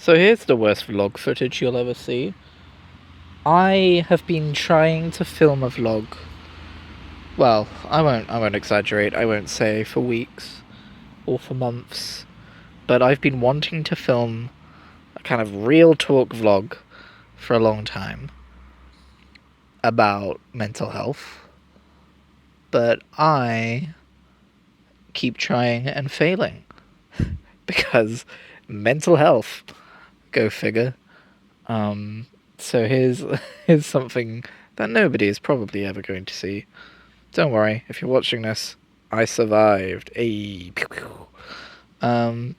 So here's the worst vlog footage you'll ever see. I have been trying to film a vlog. Well, I won't exaggerate. I won't say for weeks or for months, but I've been wanting to film a kind of real talk vlog for a long time about mental health. But I keep trying and failing because mental health, go figure. So here's something that nobody is probably ever going to see. Don't worry, if you're watching this, I survived. Ayy. No,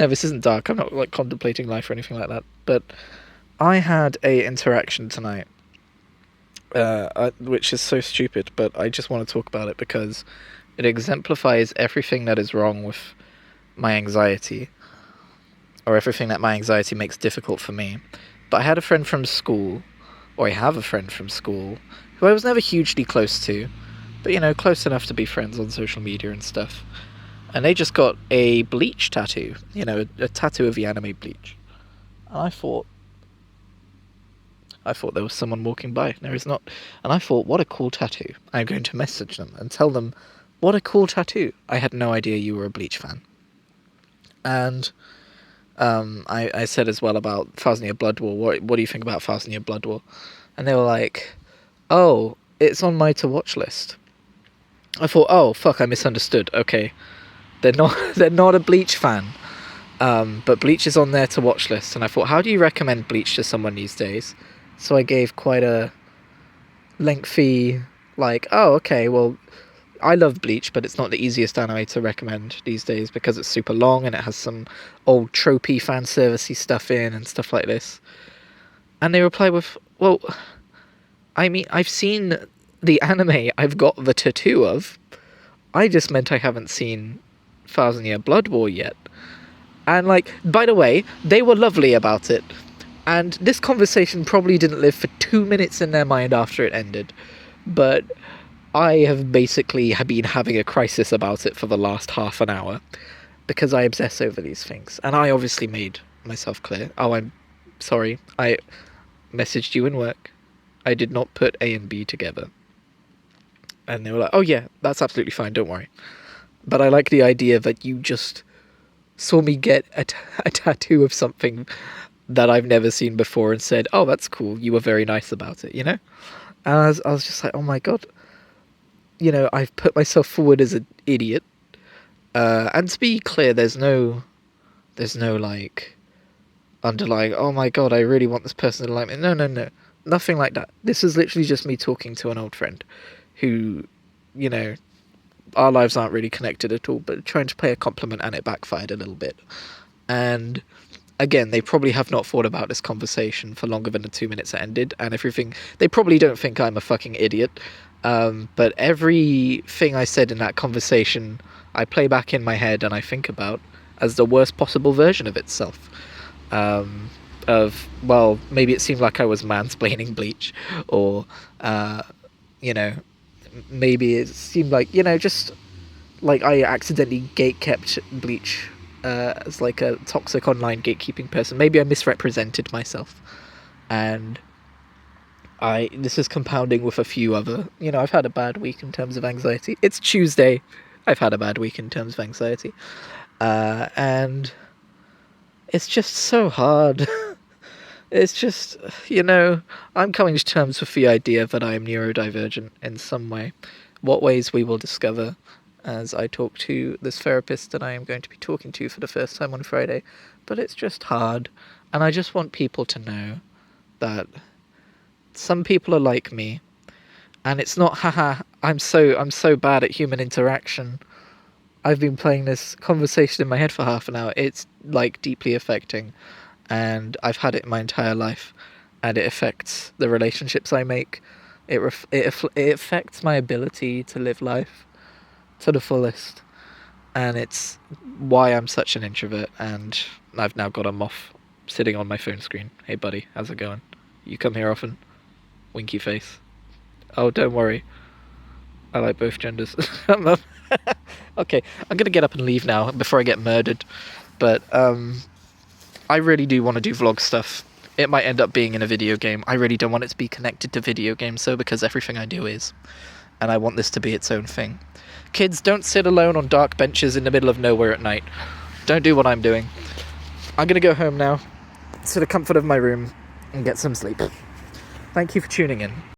this isn't dark. I'm not like contemplating life or anything like that. But I had a interaction tonight, which is so stupid. But I just want to talk about it because it exemplifies everything that is wrong with my anxiety, or everything that my anxiety makes difficult for me. But I had a friend from school, or I have a friend from school, who I was never hugely close to, but close enough to be friends on social media and stuff. And they just got a Bleach tattoo, a tattoo of the anime Bleach. And I thought there was someone walking by. There is not. And I thought, what a cool tattoo. I'm going to message them and tell them, what a cool tattoo. I had no idea you were a Bleach fan. And I said as well about Thousand-Year Blood War. What do you think about Thousand-Year Blood War? And they were like, oh, it's on my to-watch list. I thought, oh, fuck, I misunderstood. Okay, they're not a Bleach fan, but Bleach is on their to-watch list. And I thought, how do you recommend Bleach to someone these days? So I gave quite a lengthy, oh, okay, well, I love Bleach, but it's not the easiest anime to recommend these days because it's super long and it has some old tropey fan servicey stuff in and stuff like this. And they reply with, well, I mean, I've seen the anime I've got the tattoo of. I just meant I haven't seen Thousand-Year Blood War yet. And by the way, they were lovely about it. And this conversation probably didn't live for 2 minutes in their mind after it ended. But I have basically been having a crisis about it for the last half an hour because I obsess over these things. And I obviously made myself clear. Oh, I'm sorry. I messaged you in work. I did not put A and B together. And they were like, oh yeah, that's absolutely fine, don't worry. But I like the idea that you just saw me get a tattoo of something that I've never seen before and said, oh, that's cool, you were very nice about it, And I was just like, oh my god. I've put myself forward as an idiot. And to be clear, there's no underlying, oh my god, I really want this person to like me. No. Nothing like that. This is literally just me talking to an old friend who, our lives aren't really connected at all, but trying to pay a compliment and it backfired a little bit. And again, they probably have not thought about this conversation for longer than the 2 minutes it ended and everything. They probably don't think I'm a fucking idiot. But everything I said in that conversation, I play back in my head and I think about as the worst possible version of itself. Well, maybe it seemed like I was mansplaining Bleach, or, maybe it seemed like, just like I accidentally gatekept Bleach as like a toxic online gatekeeping person. Maybe I misrepresented myself, and this is compounding with a few other, I've had a bad week in terms of anxiety. It's Tuesday. I've had a bad week in terms of anxiety. And it's just so hard. It's just, I'm coming to terms with the idea that I am neurodivergent in some way. What ways we will discover as I talk to this therapist that I am going to be talking to for the first time on Friday. But it's just hard. And I just want people to know that some people are like me, and it's not, haha, I'm so bad at human interaction. I've been playing this conversation in my head for half an hour. It's deeply affecting, and I've had it my entire life, and it affects the relationships I make. It affects my ability to live life to the fullest, and it's why I'm such an introvert. And I've now got a moth sitting on my phone screen. Hey buddy, how's it going? You come here often? Winky face. Oh, don't worry. I like both genders. Okay, I'm gonna get up and leave now before I get murdered. But I really do want to do vlog stuff. It might end up being in a video game. I really don't want it to be connected to video games, though, because everything I do is. And I want this to be its own thing. Kids, don't sit alone on dark benches in the middle of nowhere at night. Don't do what I'm doing. I'm going to go home now, to the comfort of my room, and get some sleep. Thank you for tuning in.